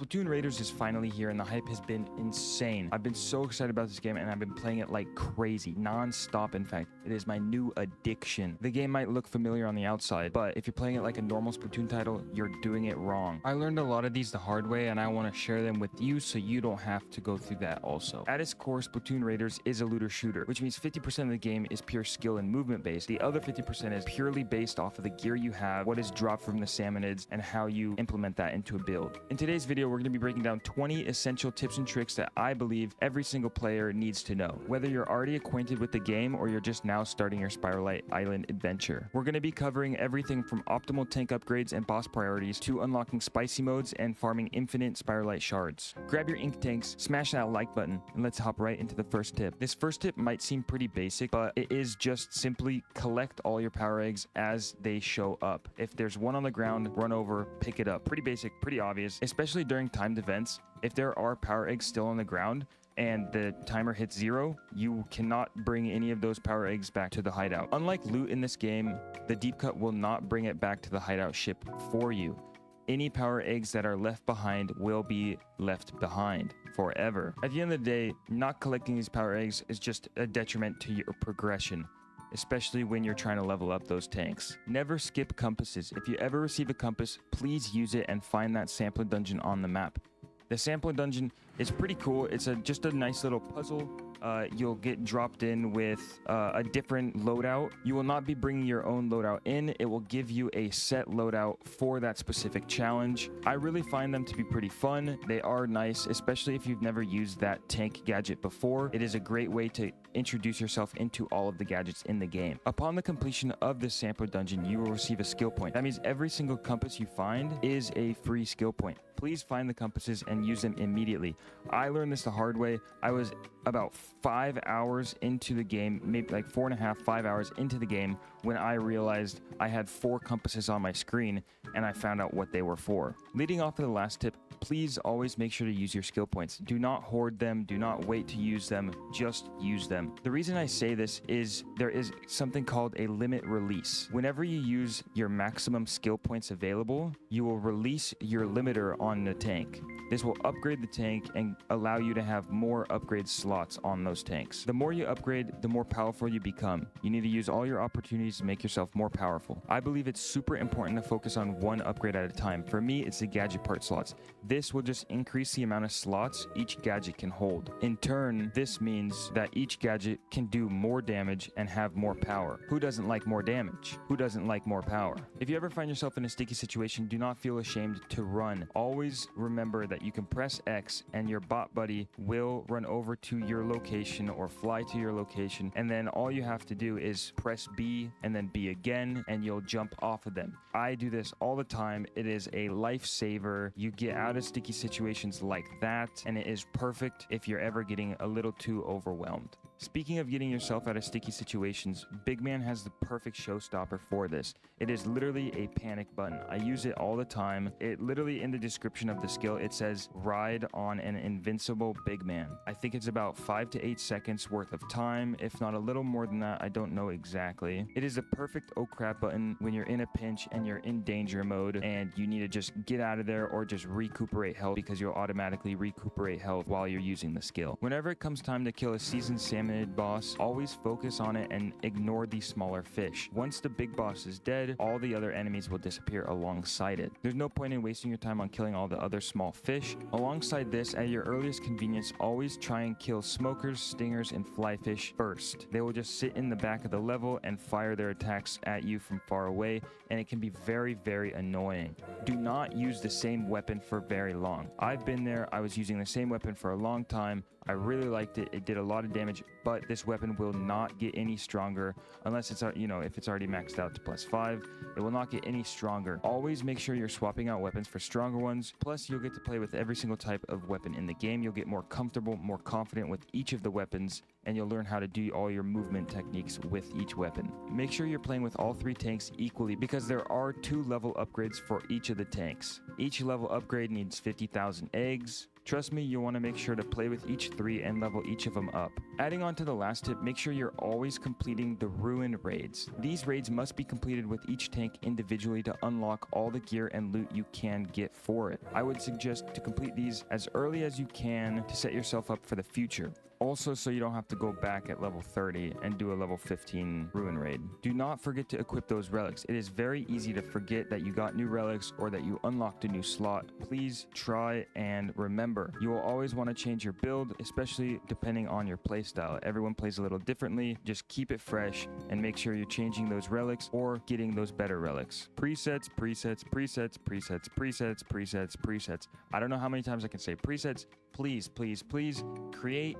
Splatoon Raiders is finally here and the hype has been insane. I've been so excited about this game and I've been playing it like crazy, non-stop in fact. It is my new addiction. The game might look familiar on the outside, but if you're playing it like a normal Splatoon title, you're doing it wrong. I learned a lot of these the hard way and I want to share them with you so you don't have to go through that also. At its core, Splatoon Raiders is a looter shooter, which means 50% of the game is pure skill and movement based. The other 50% is purely based off of the gear you have, what is dropped from the salmonids, and how you implement that into a build. In today's video, we're going to be breaking down 20 essential tips and tricks that I believe every single player needs to know, whether you're already acquainted with the game or you're just now starting your Spiralite Island adventure. We're going to be covering everything from optimal tank upgrades and boss priorities to unlocking spicy modes and farming infinite Spiralite shards. Grab your ink tanks, smash that like button, and let's hop right into the first tip. This first tip might seem pretty basic, but it is just simply collect all your power eggs as they show up. If there's one on the ground, run over, pick it up. Pretty basic, pretty obvious, especially during timed events. If there are power eggs still on the ground and the timer hits 0, you cannot bring any of those power eggs back to the hideout. Unlike loot in this game, the deep cut will not bring it back to the hideout ship for you. Any power eggs that are left behind will be left behind forever. At the end of the day, not collecting these power eggs is just a detriment to your progression, especially when you're trying to level up those tanks. Never skip compasses. If you ever receive a compass, please use it and find that sampler dungeon on the map. The sampler dungeon is pretty cool. It's just a nice little puzzle. You'll get dropped in with a different loadout. You will not be bringing your own loadout in. It will give you a set loadout for that specific challenge. I really find them to be pretty fun. They are nice, especially if you've never used that tank gadget before. It is a great way to introduce yourself into all of the gadgets in the game. Upon the completion of this sampler dungeon, you will receive a skill point. That means every single compass you find is a free skill point. Please find the compasses and use them immediately. I learned this the hard way. I was about 5 hours into the game, maybe like 4.5, 5 hours into the game when I realized I had 4 compasses on my screen and I found out what they were for. Leading off of the last tip, please always make sure to use your skill points. Do not hoard them. Do not wait to use them. Just use them. The reason I say this is there is something called a limit release. Whenever you use your maximum skill points available, you will release your limiter on the tank. This will upgrade the tank and allow you to have more upgrade slots on those tanks. The more you upgrade, the more powerful you become. You need to use all your opportunities to make yourself more powerful. I believe it's super important to focus on one upgrade at a time. For me, it's the gadget part slots. This will just increase the amount of slots each gadget can hold. In turn, this means that each gadget can do more damage and have more power. Who doesn't like more damage? Who doesn't like more power? If you ever find yourself in a sticky situation, do not feel ashamed to run. Always remember that you can press X and your bot buddy will run over to your location or fly to your location, and then all you have to do is press B and then B again and you'll jump off of them. I do this all the time. It is a lifesaver. You get out of sticky situations like that, and it is perfect if you're ever getting a little too overwhelmed. Speaking of getting yourself out of sticky situations, Big Man has the perfect showstopper for this. It is literally a panic button. I use it all the time. It literally, in the description of the skill, it says ride on an invincible Big Man. I think it's about 5 to 8 seconds worth of time, if not a little more than that. I don't know exactly. It is a perfect oh crap button when you're in a pinch and you're in danger mode and you need to just get out of there or just recuperate health, because you'll automatically recuperate health while you're using the skill. Whenever it comes time to kill a seasoned salmonid boss, always focus on it and ignore the smaller fish. Once the big boss is dead, all the other enemies will disappear alongside it. There's no point in wasting your time on killing all the other small fish. Alongside this, at your earliest convenience, always try and kill smokers, stingers, and flyfish first. They will just sit in the back of the level and fire their attacks at you from far away, and it can be very, very annoying. Do not use the same weapon for very long. I've been there. I was using the same weapon for a long time. I really liked it. It did a lot of damage, but this weapon will not get any stronger unless it's, if it's already maxed out to +5, it will not get any stronger. Always make sure you're swapping out weapons for stronger ones. Plus, you'll get to play with every single type of weapon in the game. You'll get more comfortable, more confident with each of the weapons, and you'll learn how to do all your movement techniques with each weapon. Make sure you're playing with all 3 tanks equally because there are 2 level upgrades for each of the tanks. Each level upgrade needs 50,000 eggs. Trust me, you'll want to make sure to play with each 3 and level each of them up. Adding on to the last tip, make sure you're always completing the ruin raids. These raids must be completed with each tank individually to unlock all the gear and loot you can get for it. I would suggest to complete these as early as you can to set yourself up for the future. Also, so you don't have to go back at level 30 and do a level 15 ruin raid. Do not forget to equip those relics. It is very easy to forget that you got new relics or that you unlocked a new slot. Please try and remember, you will always want to change your build, especially depending on your playstyle. Everyone plays a little differently. Just keep it fresh and make sure you're changing those relics or getting those better relics. Presets, presets, presets, presets, presets, presets, presets. I don't know how many times I can say presets. Please, please, please create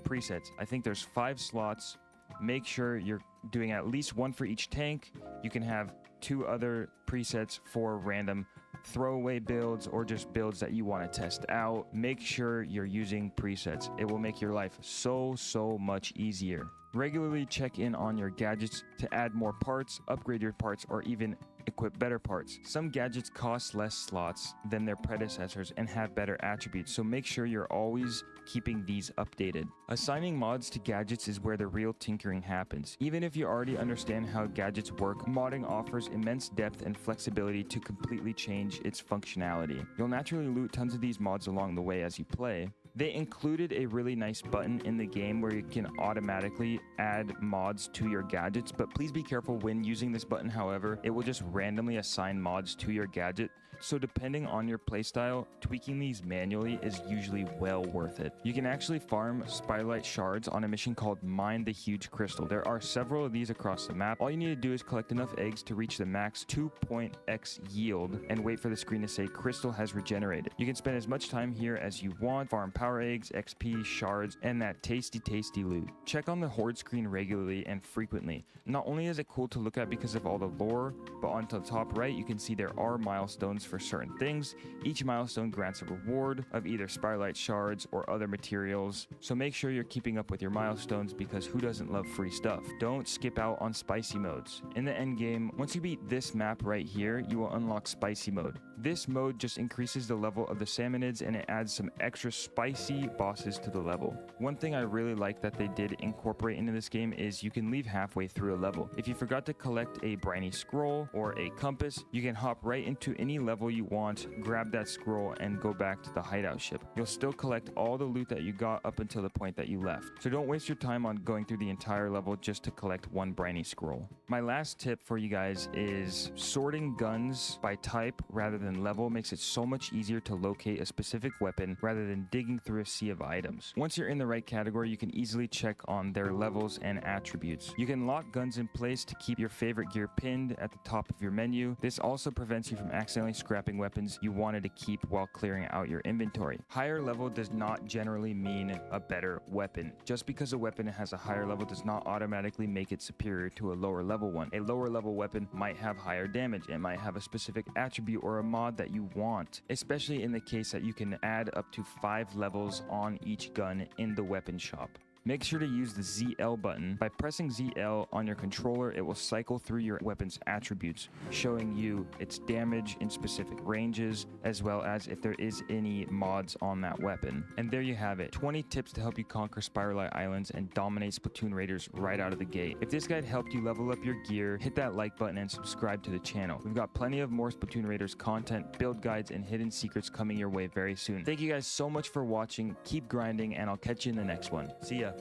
presets. I think there's 5 slots. Make sure you're doing at least 1 for each tank. You can have 2 other presets for random throwaway builds or just builds that you want to test out. Make sure you're using presets. It will make your life so much easier. Regularly check in on your gadgets to add more parts, upgrade your parts, or even equip better parts. Some gadgets cost less slots than their predecessors and have better attributes, so make sure you're always keeping these updated. Assigning mods to gadgets is where the real tinkering happens. Even if you already understand how gadgets work, modding offers immense depth and flexibility to completely change its functionality. You'll naturally loot tons of these mods along the way as you play. They included a really nice button in the game where you can automatically add mods to your gadgets, but please be careful when using this button. However, it will just randomly assign mods to your gadget. So depending on your playstyle, tweaking these manually is usually well worth it. You can actually farm Spiralite shards on a mission called Mine the Huge Crystal. There are several of these across the map. All you need to do is collect enough eggs to reach the max 2.x yield and wait for the screen to say crystal has regenerated. You can spend as much time here as you want, farm power eggs, XP, shards, and that tasty loot. Check on the horde screen regularly and frequently. Not only is it cool to look at because of all the lore, but on the top right you can see there are milestones for certain things. Each milestone grants a reward of either Spiralite shards or other materials, so make sure you're keeping up with your milestones because who doesn't love free stuff? Don't skip out on spicy modes. In the end game, once you beat this map right here, you will unlock spicy mode. This mode just increases the level of the salmonids and it adds some extra spicy bosses to the level. One thing I really like that they did incorporate into this game is you can leave halfway through a level. If you forgot to collect a briny scroll or a compass, you can hop right into any level you want, grab that scroll, and go back to the hideout ship. You'll still collect all the loot that you got up until the point that you left. So don't waste your time on going through the entire level just to collect one briny scroll. My last tip for you guys is sorting guns by type rather than level makes it so much easier to locate a specific weapon rather than digging through a sea of items. Once you're in the right category, you can easily check on their levels and attributes. You can lock guns in place to keep your favorite gear pinned at the top of your menu. This also prevents you from accidentally scrapping weapons you wanted to keep while clearing out your inventory. Higher level does not generally mean a better weapon. Just because a weapon has a higher level does not automatically make it superior to a lower level one. A lower level weapon might have higher damage. It might have a specific attribute or a mod that you want, especially in the case that you can add up to 5 levels on each gun in the weapon shop. Make sure to use the ZL button. By pressing ZL on your controller, it will cycle through your weapon's attributes, showing you its damage in specific ranges, as well as if there is any mods on that weapon. And there you have it, 20 tips to help you conquer Spiralite Islands and dominate Splatoon Raiders right out of the gate. If this guide helped you level up your gear, hit that like button and subscribe to the channel. We've got plenty of more Splatoon Raiders content, build guides, and hidden secrets coming your way very soon. Thank you guys so much for watching. Keep grinding, and I'll catch you in the next one. See ya.